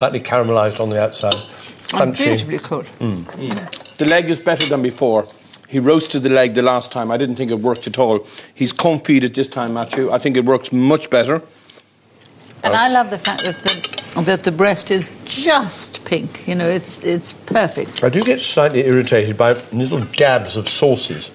Lightly caramelised on the outside. And Crunchy. beautifully cooked. The leg is better than before. He roasted the leg the last time. I didn't think it worked at all. He's confit it this time, Matthew. I think it works much better. And I love the fact that the breast is just pink. You know, it's perfect. I do get slightly irritated by little dabs of sauces.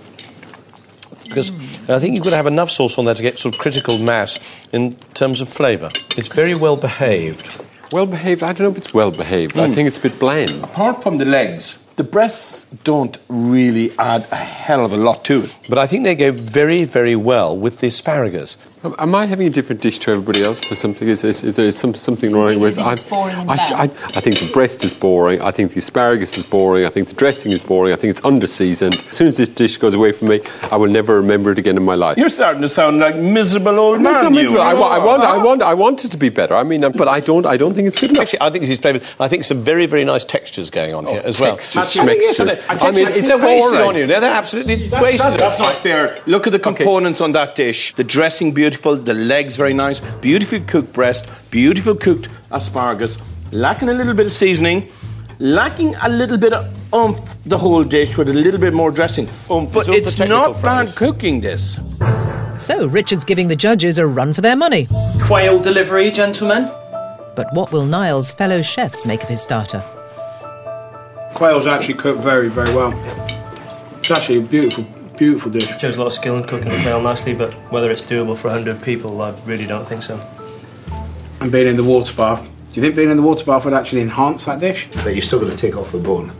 Because I think you've got to have enough sauce on there to get sort of critical mass in terms of flavour. It's very well behaved. Well behaved? I don't know if it's well behaved. I think it's a bit bland. Apart from the legs, the breasts don't really add a hell of a lot to it. But I think they go very, very well with the asparagus. Am I having a different dish to everybody else or something? Is there something wrong with it? It's boring and bland. I think the breast is boring. I think the asparagus is boring. I think the dressing is boring. I think it's under-seasoned. As soon as this dish goes away from me, I will never remember it again in my life. You're starting to sound like miserable old man. It's not miserable. I want it to be better. I mean, but I don't think it's good enough. Actually, I think it's flavoured. I think some very, very nice textures going on here as well. Textures, I think yes, schmextures. I mean, it's wasted on you. They're absolutely wasted. That's not fair. Look at the components on that dish. The dressing, beautiful. The legs, very nice. Beautifully cooked breast. Beautiful cooked asparagus. Lacking a little bit of seasoning. Lacking a little bit of oomph, the whole dish, with a little bit more dressing. But it's not bad cooking, this. So Richard's giving the judges a run for their money. Quail delivery, gentlemen. But what will Niall's fellow chefs make of his starter? Quail's actually cooked very, very well. It's actually a beautiful, beautiful dish. Shows a lot of skill in cooking the quail nicely, but whether it's doable for 100 people, I really don't think so. And being in the water bath. Do you think being in the water bath would actually enhance that dish? But you're still going to take off the bone.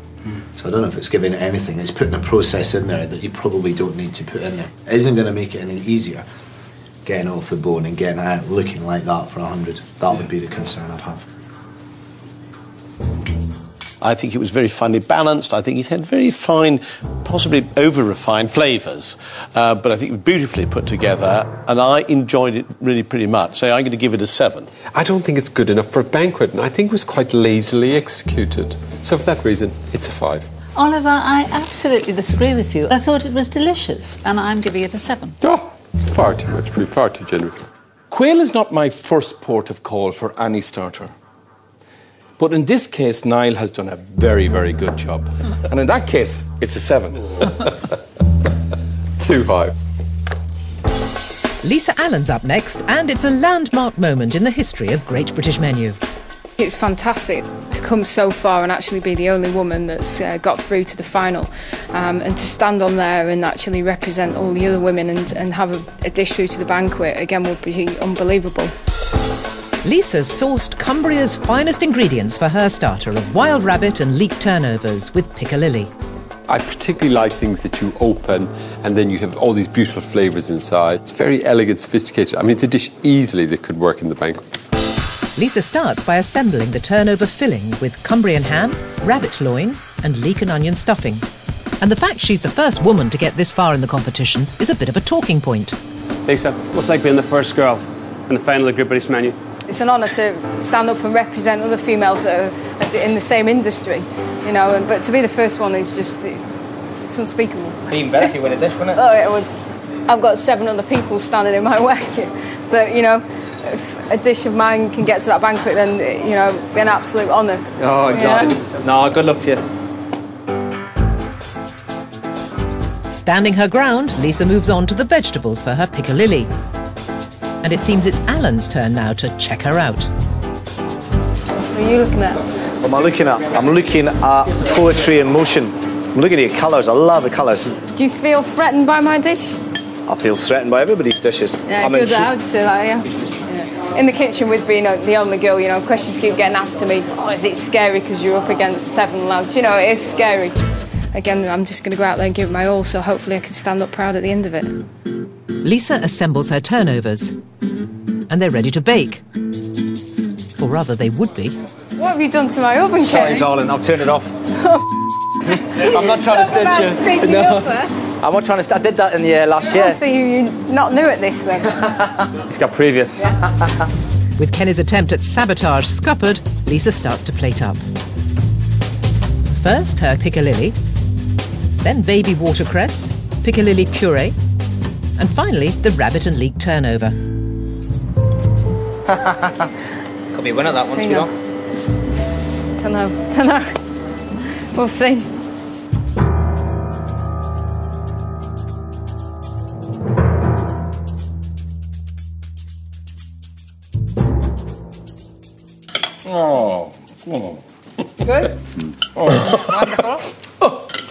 So I don't know if it's giving it anything. It's putting a process in there that you probably don't need to put in there. It isn't going to make it any easier getting off the bone and getting out looking like that for 100. That would be the concern I'd have. I think it was very finely balanced. I think it had very fine, possibly over-refined flavours. But I think it was beautifully put together, and I enjoyed it really pretty much. So I'm going to give it a 7. I don't think it's good enough for a banquet, and I think it was quite lazily executed. So for that reason, it's a 5. Oliver, I absolutely disagree with you. I thought it was delicious, and I'm giving it a 7. Oh, far too much, far too generous. Quail is not my first port of call for any starter. But in this case, Niall has done a very, very good job. And in that case, it's a 7. Too high. Lisa Allen's up next, and it's a landmark moment in the history of Great British Menu. It's fantastic to come so far and actually be the only woman that's got through to the final, and to stand on there and actually represent all the other women and have a dish through to the banquet, again, would be unbelievable. Lisa's sourced Cumbria's finest ingredients for her starter of wild rabbit and leek turnovers with piccalilli. I particularly like things that you open and then you have all these beautiful flavours inside. It's very elegant, sophisticated. I mean, it's a dish easily that could work in the banquet. Lisa starts by assembling the turnover filling with Cumbrian ham, rabbit loin and leek and onion stuffing. And the fact she's the first woman to get this far in the competition is a bit of a talking point. Lisa, what's it like being the first girl in the final of Great British Menu? It's an honour to stand up and represent other females that are in the same industry, you know, but to be the first one is just, it's unspeakable. Even better if you win a dish, wouldn't it? Oh, it would. I've got 7 other people standing in my way that, you know, if a dish of mine can get to that banquet, then, you know, it'd be an absolute honour. Oh, exactly. You know? No, good luck to you. Standing her ground, Lisa moves on to the vegetables for her piccalilli. And it seems it's Alan's turn now to check her out. What are you looking at? What am I looking at? I'm looking at poetry in motion. I'm looking at your colours. I love the colours. Do you feel threatened by my dish? I feel threatened by everybody's dishes. Yeah, good. I would say that, yeah. In the kitchen with being the only girl, you know, questions keep getting asked to me. Oh, is it scary because you're up against 7 lads? You know, it is scary. Again, I'm just going to go out there and give it my all, so hopefully I can stand up proud at the end of it. Lisa assembles her turnovers, and they're ready to bake. Or rather, they would be. What have you done to my oven, Sorry, Kenny? darling, I've turned it off. I'm not trying to stitch you. No. I'm not trying to. I did that in the last year. Oh, so you're not new at this, then? He's got previous. Yeah. With Kenny's attempt at sabotage scuppered, Lisa starts to plate up. First, her piccalilli, then baby watercress, piccalilli puree, and finally, the rabbit and leek turnover. Could be a winner, that one, sweetheart. So, don't know. We'll see. Oh. Good? Wonderful.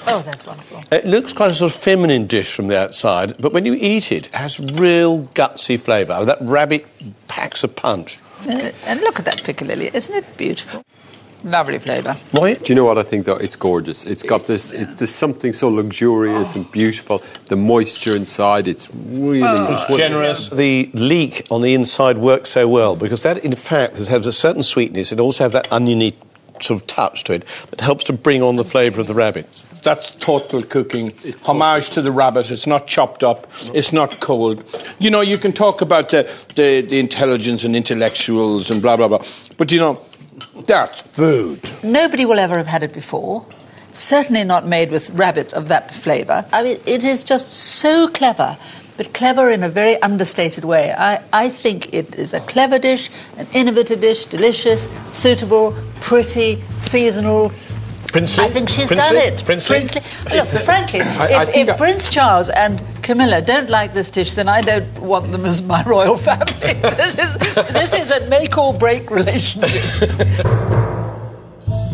Oh, that's wonderful. It looks quite a sort of feminine dish from the outside, but when you eat it, it has real gutsy flavour. That rabbit packs a punch. And look at that piccalilli. Isn't it beautiful? Lovely flavour. Why? Do you know what I think, though? It's gorgeous. It's got this, it's just something so luxurious and beautiful. The moisture inside, it's really... It's generous. The leek on the inside works so well, because that, in fact, has a certain sweetness. It also has that oniony sort of touch to it that helps to bring on the flavour of the rabbit. That's thoughtful cooking. It's homage to the rabbit. It's not chopped up. It's not cold. You know, you can talk about the intelligence and intellectuals and blah, blah, blah. But, you know, that's food. Nobody will ever have had it before. Certainly not made with rabbit of that flavour. I mean, it is just so clever, but clever in a very understated way. I think it is a clever dish, an innovative dish, delicious, suitable, pretty, seasonal. Princely? I think she's done it. Princely? Look, frankly, if Prince Charles and Camilla don't like this dish, then I don't want them as my royal family. This is a make or break relationship.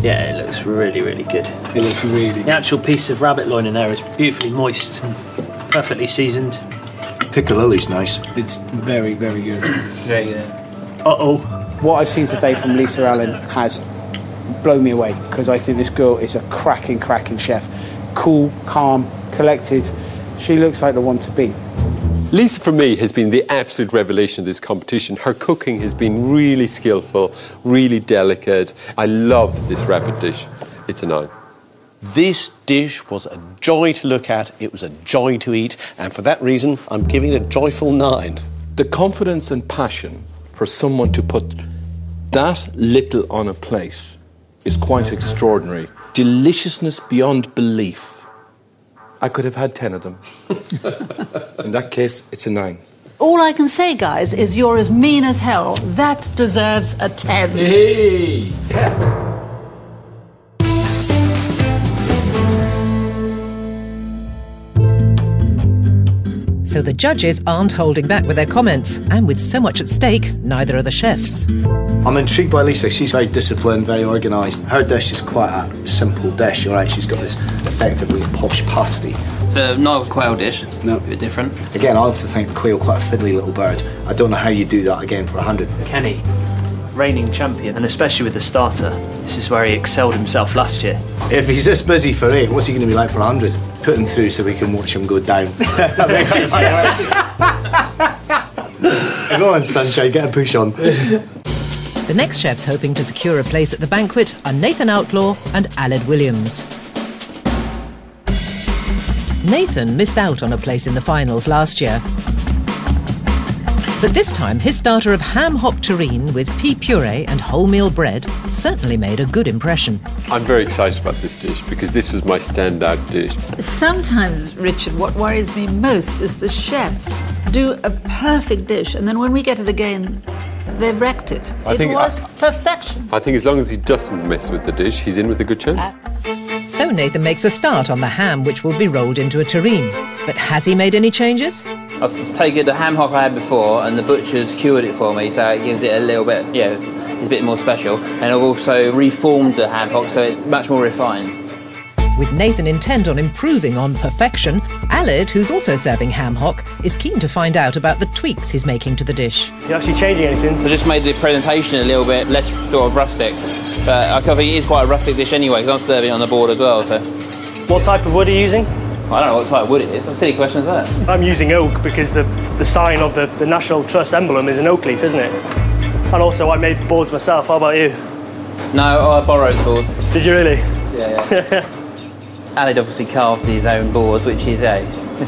Yeah, it looks really, really good. It looks really The actual piece of rabbit loin in there is beautifully moist and perfectly seasoned. Piccalilli's nice. It's very, very good. Very good. Uh-oh. What I've seen today from Lisa Allen has blown me away, because I think this girl is a cracking, cracking chef. Cool, calm, collected. She looks like the one to beat. Lisa, for me, has been the absolute revelation of this competition. Her cooking has been really skillful, really delicate. I love this rabbit dish. It's a 9. This dish was a joy to look at, it was a joy to eat, and for that reason, I'm giving it a joyful 9. The confidence and passion for someone to put that little on a plate is quite extraordinary. Deliciousness beyond belief. I could have had 10 of them. In that case, it's a 9. All I can say, guys, is you're as mean as hell. That deserves a 10. Hey! So the judges aren't holding back with their comments, and with so much at stake, neither are the chefs. I'm intrigued by Lisa. She's very disciplined, very organised. Her dish is quite a simple dish, all right? She's got this effectively posh pasty. The Nile quail dish, no, a bit different. Again, I have to think the quail quite a fiddly little bird. I don't know how you do that again for 100. Kenny, reigning champion, and especially with the starter, this is where he excelled himself last year. If he's this busy for 8, what's he going to be like for 100? Put him through so we can watch him go down. Go on, Sunshine, get a push on. The next chefs hoping to secure a place at the banquet are Nathan Outlaw and Aled Williams. Nathan missed out on a place in the finals last year. But this time, his starter of ham hock terrine with pea puree and wholemeal bread certainly made a good impression. I'm very excited about this dish because this was my standout dish. Sometimes, Richard, what worries me most is the chefs do a perfect dish, and then when we get it again, they've wrecked it. It was perfection. I think as long as he doesn't mess with the dish, he's in with a good chance. So Nathan makes a start on the ham, which will be rolled into a terrine. But has he made any changes? I've taken the ham hock I had before and the butcher's cured it for me, so it gives it a little bit, it's a bit more special. And I've also reformed the ham hock, so it's much more refined. With Nathan intent on improving on perfection, Aled, who's also serving ham hock, is keen to find out about the tweaks he's making to the dish. You actually changing anything? I just made the presentation a little bit less sort of rustic. But I think it is quite a rustic dish anyway, because I'm serving it on the board as well. So. What type of wood are you using? I don't know what type of wood it is. What silly question is that? I'm using oak because the sign of the National Trust emblem is an oak leaf, isn't it? And also I made boards myself. How about you? No, I borrowed boards. Did you really? Yeah. Aled obviously carved his own boards, which is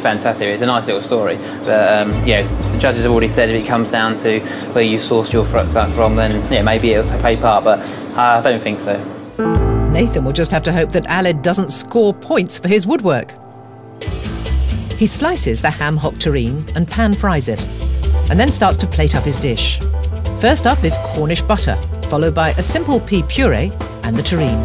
fantastic. It's a nice little story. But the judges have already said if it comes down to where you sourced your stuff from, then maybe it'll play part. But I don't think so. Nathan will just have to hope that Aled doesn't score points for his woodwork. He slices the ham hock terrine and pan-fries it, and then starts to plate up his dish. First up is Cornish butter, followed by a simple pea puree and the terrine.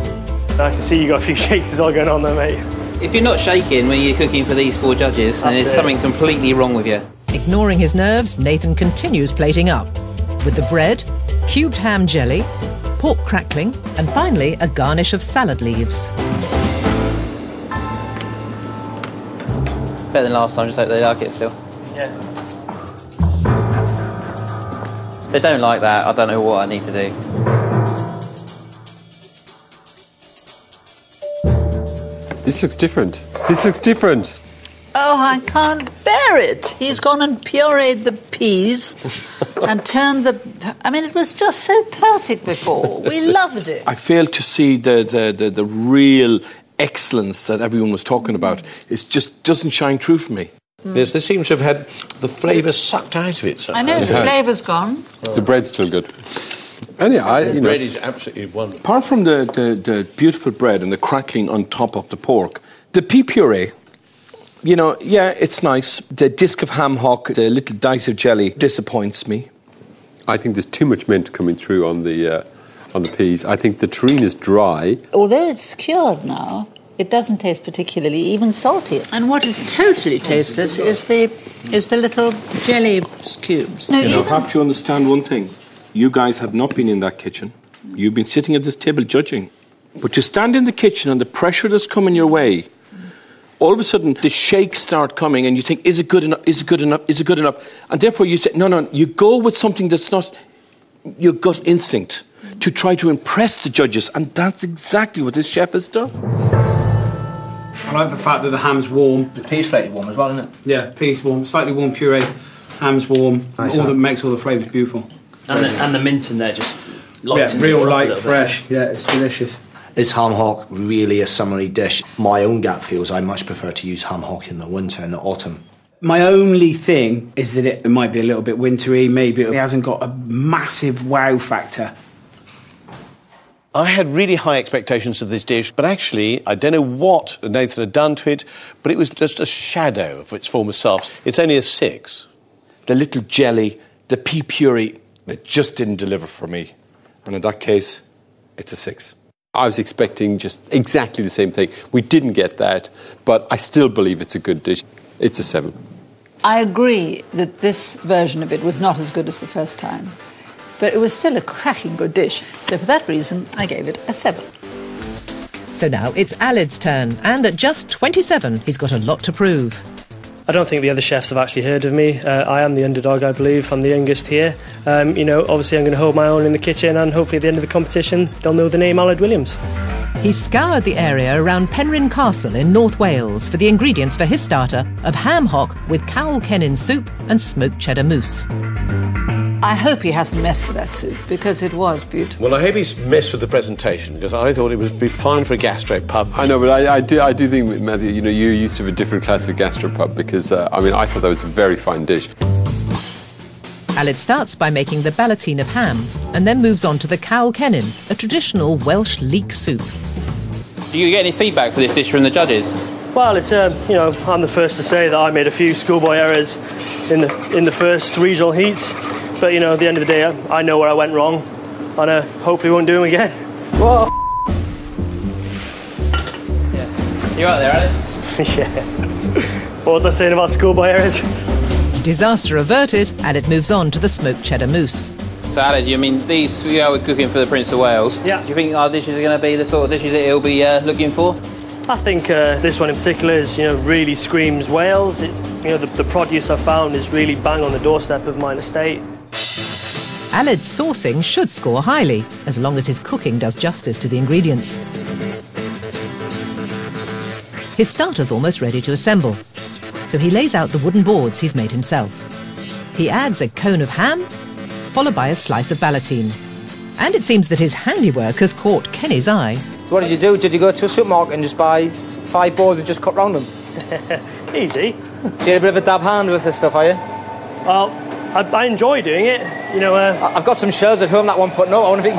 I can see you got a few shakes as well going on there, mate. If you're not shaking when you're cooking for these 4 judges, then there's something completely wrong with you. Ignoring his nerves, Nathan continues plating up, with the bread, cubed ham jelly, pork crackling, and finally a garnish of salad leaves. Better than last time, just hope they like it still. Yeah. If they don't like that, I don't know what I need to do. This looks different. This looks different. Oh, I can't bear it. He's gone and pureed the peas and turned the... I mean, it was just so perfect before. We loved it. I fail to see the real excellence that everyone was talking about. It just doesn't shine through for me. This seems to have had the flavour sucked out of it somehow. I know, the flavour's gone. The bread's still good. And yeah, the bread is absolutely wonderful. Apart from the beautiful bread and the crackling on top of the pork, the pea puree, you know, yeah, it's nice. The disc of ham hock, the little dice of jelly, disappoints me. I think there's too much mint coming through on the peas. I think the terrine is dry. Although it's cured now, it doesn't taste particularly even salty. And what is totally tasteless is the little jelly cubes. No, You know, perhaps you understand one thing. You guys have not been in that kitchen. You've been sitting at this table judging. But you stand in the kitchen and the pressure that's coming your way, all of a sudden the shakes start coming and you think, is it good enough, is it good enough, is it good enough? And therefore you say, no, you go with something that's not your gut instinct to try to impress the judges, and that's exactly what this chef has done. I like the fact that the ham's warm. The pea's slightly warm as well, isn't it? Yeah, peas warm, slightly warm puree, ham's warm, Nice, all that makes all the flavours beautiful. And the mint in there just light. Yeah, real light, fresh. Yeah, it's delicious. Is ham hock really a summery dish? My own gut feels I much prefer to use ham hock in the winter and the autumn. My only thing is that it might be a little bit wintry, maybe it hasn't got a massive wow factor. I had really high expectations of this dish, but actually, I don't know what Nathan had done to it, but it was just a shadow of its former self. It's only a 6. The little jelly, the pea puree, it just didn't deliver for me. And in that case, it's a 6. I was expecting just exactly the same thing. We didn't get that, but I still believe it's a good dish. It's a 7. I agree that this version of it was not as good as the first time, but it was still a cracking good dish. So for that reason, I gave it a 7. So now it's Alid's turn, and at just 27, he's got a lot to prove. I don't think the other chefs have actually heard of me. I am the underdog, I believe. I'm the youngest here. You know, obviously I'm going to hold my own in the kitchen, and hopefully at the end of the competition, they'll know the name Aled Williams. He scoured the area around Penrhyn Castle in North Wales for the ingredients for his starter of ham hock with Cawl Cennin soup and smoked cheddar mousse. I hope he hasn't messed with that soup, because it was beautiful. Well, I hope he's messed with the presentation, because I thought it would be fine for a gastropub. I know, but I do think, Matthew, you know, you used to have a different class of gastropub because, I mean, I thought that was a very fine dish. Aled starts by making the ballotine of ham and then moves on to the Cawl Cennin, a traditional Welsh leek soup. Do you get any feedback for this dish from the judges? Well, it's you know, I'm the first to say that I made a few schoolboy errors in the first regional heats, but you know, at the end of the day, I know where I went wrong, and hopefully won't do them again. Whoa! Yeah, you're out there, Aled. Yeah. What was I saying about schoolboy errors? Disaster averted, and it moves on to the smoked cheddar mousse. So, Aled, you mean these we are cooking for the Prince of Wales? Yeah. Do you think our dishes are going to be the sort of dishes that he'll be looking for? I think this one in particular is, you know, really screams Wales. You know, the produce I've found is really bang on the doorstep of mine estate. Aled's saucing should score highly, as long as his cooking does justice to the ingredients. His starter's almost ready to assemble, so he lays out the wooden boards he's made himself. He adds a cone of ham, followed by a slice of ballotine. And it seems that his handiwork has caught Kenny's eye. So what did you do? Did you go to a supermarket and just buy 5 boards and just cut round them? Easy. So you're a bit of a dab hand with this stuff, are you? Well, I enjoy doing it. You know, I've got some shelves at home that one putting up. I wonder if you can